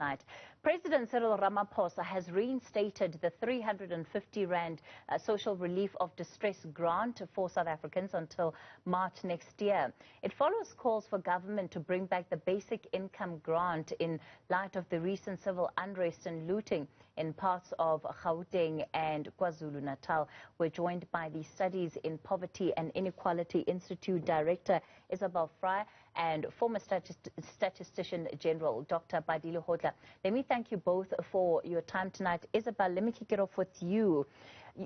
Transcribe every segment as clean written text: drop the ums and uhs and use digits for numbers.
Night. President Cyril Ramaphosa has reinstated the 350 Rand social relief of distress grant for South Africans until March next year. It follows calls for government to bring back the basic income grant in light of the recent civil unrest and looting in parts of Gauteng and KwaZulu-Natal. We're joined by the Studies in Poverty and Inequality Institute Director Isobel Frye and former Statistician-General Dr. Lehohla. Let me thank you both for your time tonight. Isobel, let me kick it off with you.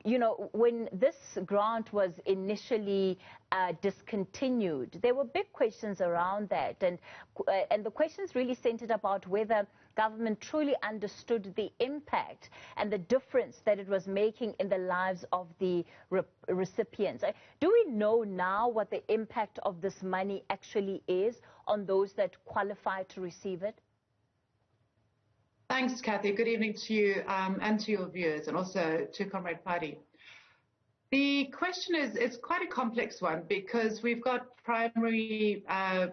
You know, when this grant was initially discontinued, there were big questions around that, and the questions really centered about whether government truly understood the impact and the difference that it was making in the lives of the recipients. Do we know now what the impact of this money actually is on those that qualify to receive it? Thanks, Cathy. Good evening to you and to your viewers, and also to Comrade Pali. The question is quite a complex one because we've got primary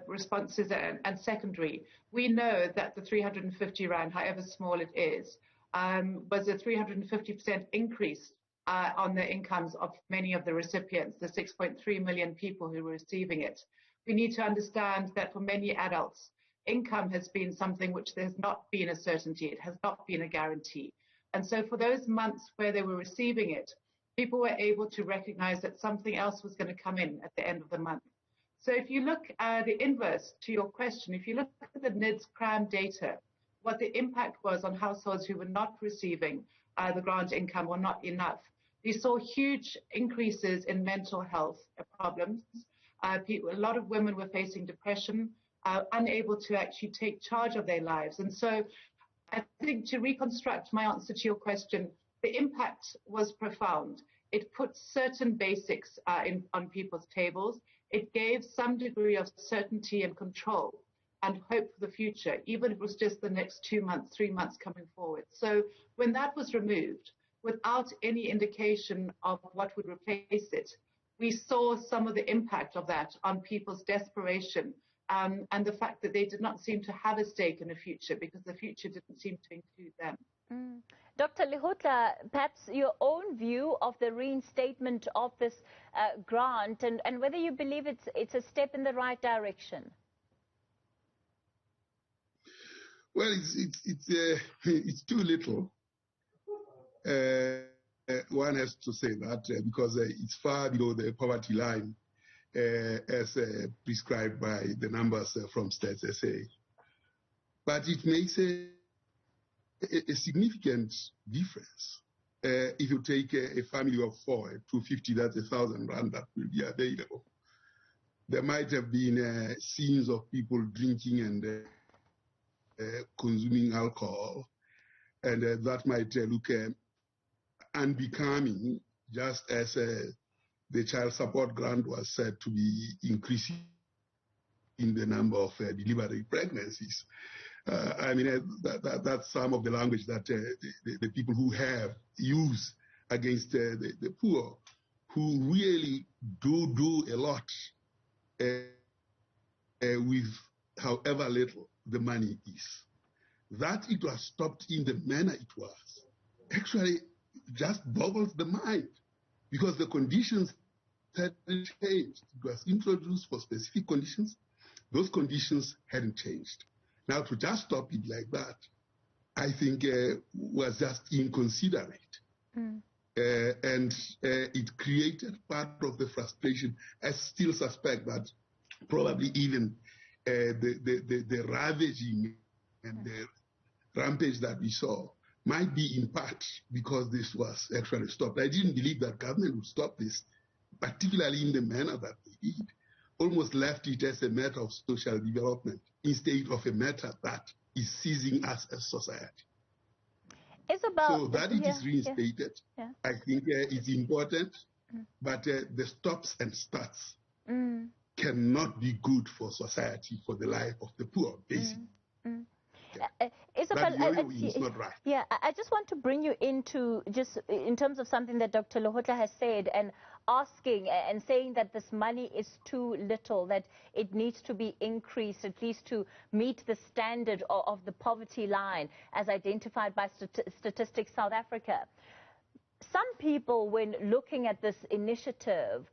responses and secondary. We know that the 350 Rand, however small it is, was a 350% increase on the incomes of many of the recipients, the 6.3 million people who were receiving it. We need to understand that for many adults, income has been something which there's not been a certainty. It has not been a guarantee. And so for those months where they were receiving it, people were able to recognize that something else was going to come in at the end of the month. So if you look at the inverse to your question, if you look at the NIDS CRAM data, what the impact was on households who were not receiving the grant income or not enough, we saw huge increases in mental health problems. A lot of women were facing depression, unable to actually take charge of their lives. And so I think to reconstruct my answer to your question, the impact was profound. It put certain basics on people's tables. It gave some degree of certainty and control and hope for the future, even if it was just the next 2 months, 3 months coming forward. So when that was removed, without any indication of what would replace it, we saw some of the impact of that on people's desperation and the fact that they did not seem to have a stake in the future because the future didn't seem to include them. Dr. Lehohla, perhaps your own view of the reinstatement of this grant and whether you believe it's a step in the right direction. Well, it's too little. One has to say that because it's far below the poverty line as prescribed by the numbers from Stats SA. But it makes a significant difference. If you take a family of 4, 250, that's 1,000 Rand that will be available. There might have been scenes of people drinking and consuming alcohol, and that might look unbecoming, just as the child support grant was said to be increasing in the number of delivery pregnancies. I mean, that's some of the language that the people who have use against the poor, who really do a lot with however little the money is. That it was stopped in the manner it was actually just boggles the mind because the conditions hadn't changed. It was introduced for specific conditions. Those conditions hadn't changed. Now, to just stop it like that, I think was just inconsiderate. And it created part of the frustration. I still suspect that probably even the ravaging and the rampage that we saw might be in part because this was actually stopped. I didn't believe that government would stop this, particularly in the manner that they did. Almost left it as a matter of social development instead of a matter that is seizing us as society. Isobel, so that it is reinstated, I think it's important, but the stops and starts cannot be good for society, for the life of the poor, basically. Isobel, is not right. I just want to bring you into just in terms of something that Dr. Lehohla has said and asking and saying that this money is too little, that it needs to be increased at least to meet the standard of the poverty line as identified by Statistics South Africa. Some people, when looking at this initiative,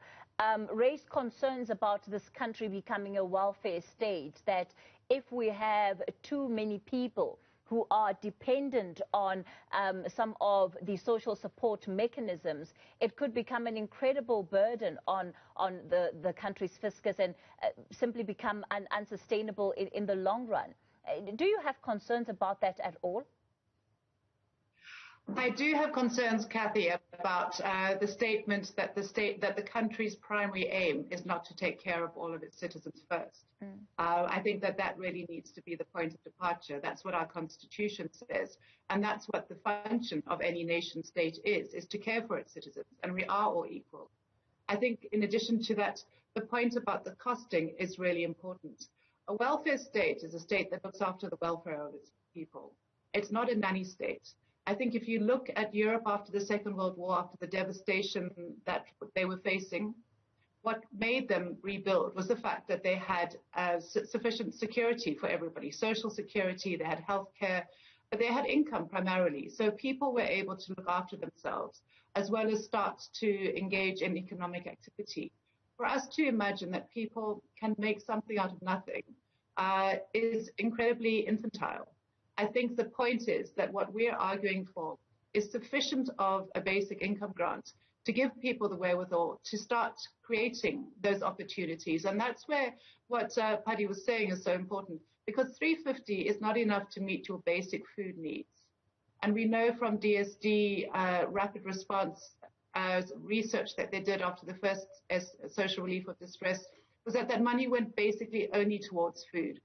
raised concerns about this country becoming a welfare state, that if we have too many people who are dependent on some of the social support mechanisms, it could become an incredible burden on the country's fiscus and simply become unsustainable in the long run. Do you have concerns about that at all? I do have concerns, Cathy, about the statement that the country's primary aim is not to take care of all of its citizens first. I think that really needs to be the point of departure. That's what our Constitution says, and that's what the function of any nation state is to care for its citizens, and we are all equal. I think in addition to that, the point about the costing is really important. A welfare state is a state that looks after the welfare of its people. It's not a nanny state. I think if you look at Europe after the Second World War, after the devastation that they were facing, what made them rebuild was the fact that they had sufficient security for everybody, social security, they had health care, but they had income primarily. So people were able to look after themselves as well as start to engage in economic activity. For us to imagine that people can make something out of nothing is incredibly infantile. I think the point is that what we're arguing for is sufficient of a basic income grant to give people the wherewithal to start creating those opportunities. And that's where what Pali was saying is so important, because 350 is not enough to meet your basic food needs. And we know from DSD rapid response research that they did after the first social relief of distress was that money went basically only towards food.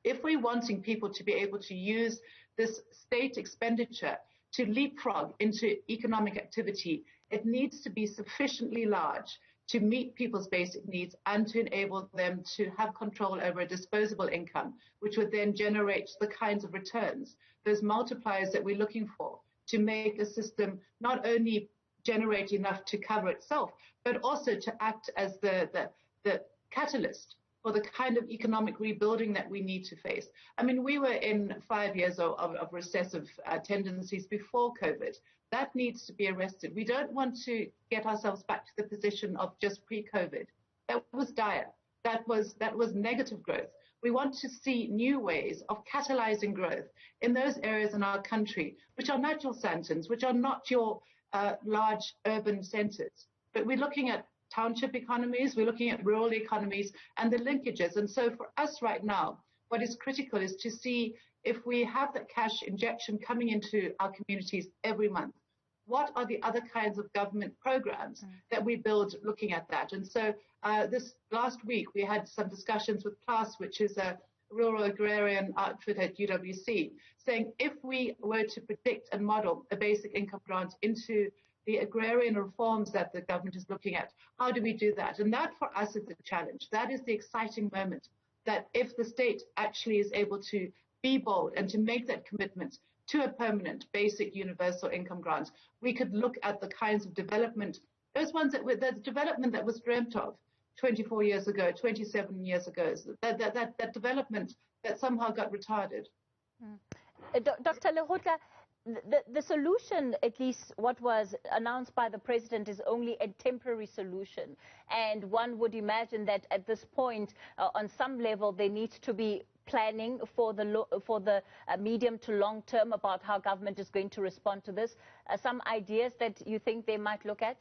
If we're wanting people to be able to use this state expenditure to leapfrog into economic activity, it needs to be sufficiently large to meet people's basic needs and to enable them to have control over a disposable income, which would then generate the kinds of returns, those multipliers that we're looking for, to make a system not only generate enough to cover itself, but also to act as the catalyst for the kind of economic rebuilding that we need to face. I mean, we were in 5 years of recessive tendencies before COVID. That needs to be arrested. We don't want to get ourselves back to the position of just pre-COVID. That was dire. That was negative growth. We want to see new ways of catalyzing growth in those areas in our country, which are not your Sandtons, which are not your large urban centers. But we're looking at township economies, we're looking at rural economies and the linkages. And so for us right now, what is critical is to see if we have that cash injection coming into our communities every month, what are the other kinds of government programs that we build looking at that? And so this last week, we had some discussions with PLAS, which is a rural agrarian outfit at UWC, saying if we were to predict and model a basic income grant into the agrarian reforms that the government is looking at, how do we do that? And that for us is the challenge. That is the exciting moment, that if the state actually is able to be bold and to make that commitment to a permanent basic universal income grant, we could look at the kinds of development, those ones that were the development that was dreamt of 24 years ago, 27 years ago, that development that somehow got retarded. Dr. Lehohla, the solution, at least what was announced by the president, is only a temporary solution. And one would imagine that at this point, on some level, there needs to be planning for the medium to long term about how government is going to respond to this. Some ideas that you think they might look at?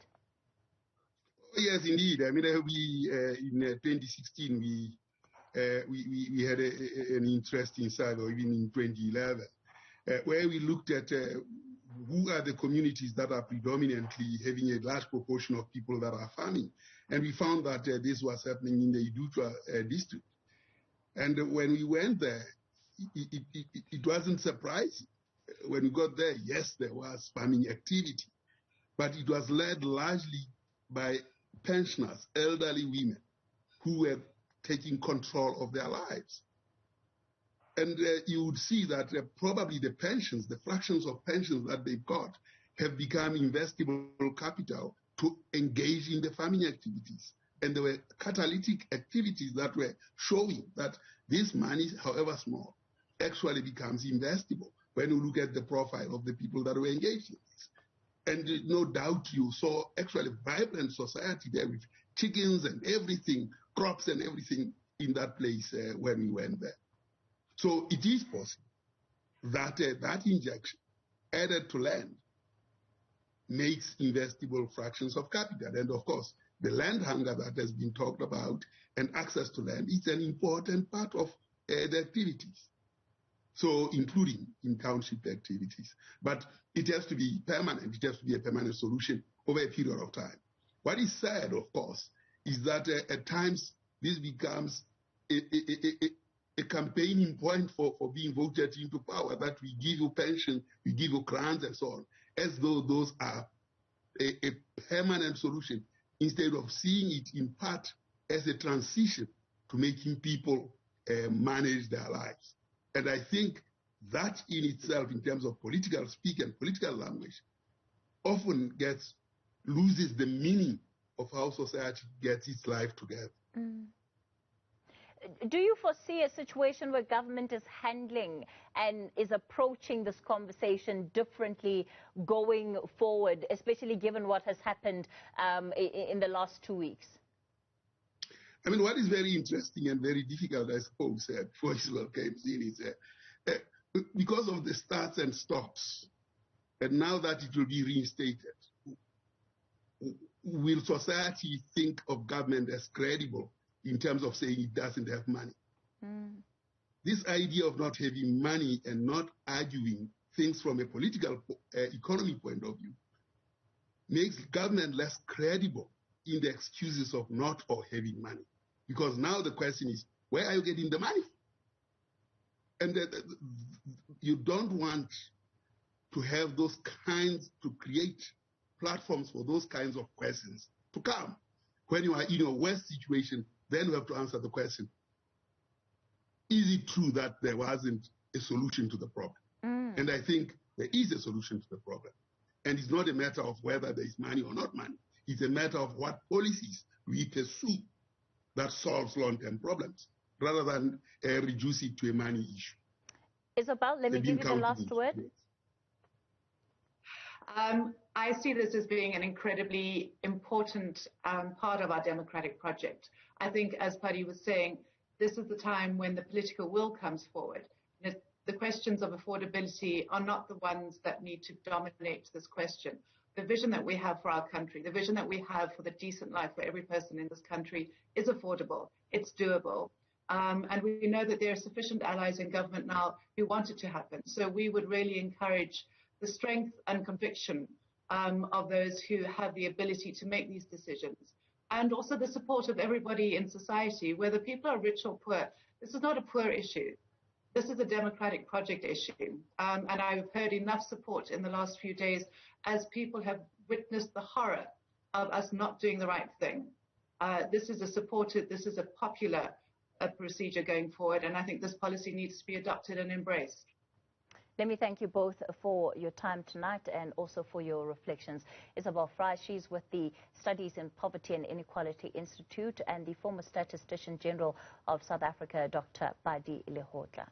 Yes, indeed. I mean, in 2016, we had an interesting survey, even in 2011. Where we looked at who are the communities that are predominantly having a large proportion of people that are farming. And we found that this was happening in the Idutwa district. And when we went there, it wasn't surprising. When we got there, yes, there was farming activity, but it was led largely by pensioners, elderly women, who were taking control of their lives. And you would see that probably the pensions, the fractions of pensions that they've got, have become investable capital to engage in the farming activities. And there were catalytic activities that were showing that this money, however small, actually becomes investable when you look at the profile of the people that were engaged in this. And no doubt you saw actually vibrant society there with chickens and everything, crops and everything in that place when we went there. So it is possible that that injection added to land makes investable fractions of capital. And of course, the land hunger that has been talked about and access to land is an important part of the activities. So including in township activities. But it has to be permanent. It has to be a permanent solution over a period of time. What is sad, of course, is that at times this becomes a campaigning point for being voted into power, that we give you pension, we give you grants and so on, as though those are a permanent solution, instead of seeing it in part as a transition to making people manage their lives. And I think that in itself, in terms of political speak and political language, often loses the meaning of how society gets its life together. Mm. Do you foresee a situation where government is handling and is approaching this conversation differently going forward, especially given what has happened in the last 2 weeks? I mean, what is very interesting and very difficult, I suppose, before Isobel came in, is because of the starts and stops, and now that it will be reinstated, will society think of government as credible in terms of saying it doesn't have money? Mm. This idea of not having money and not arguing things from a political economy point of view makes government less credible in the excuses of not or having money. Because now the question is, where are you getting the money? And you don't want to have those kinds, to create platforms for those kinds of questions to come. When you are in a worst situation, then you have to answer the question, is it true that there wasn't a solution to the problem? Mm. And I think there is a solution to the problem. And it's not a matter of whether there is money or not money. It's a matter of what policies we pursue that solves long-term problems, rather than reduce it to a money issue. Isobel, let me give you the last word. I see this as being an incredibly important part of our democratic project. I think, as Pali was saying, this is the time when the political will comes forward. The questions of affordability are not the ones that need to dominate this question. The vision that we have for our country, the vision that we have for the decent life for every person in this country is affordable, it's doable. And we know that there are sufficient allies in government now who want it to happen. So we would really encourage the strength and conviction of those who have the ability to make these decisions. And also the support of everybody in society, whether people are rich or poor. This is not a poor issue. This is a democratic project issue. And I've heard enough support in the last few days as people have witnessed the horror of us not doing the right thing. This is a popular procedure going forward, and I think this policy needs to be adopted and embraced. Let me thank you both for your time tonight and also for your reflections. Isobel Frye, she's with the Studies in Poverty and Inequality Institute, and the former Statistician-General of South Africa, Dr. Pali Lehohla.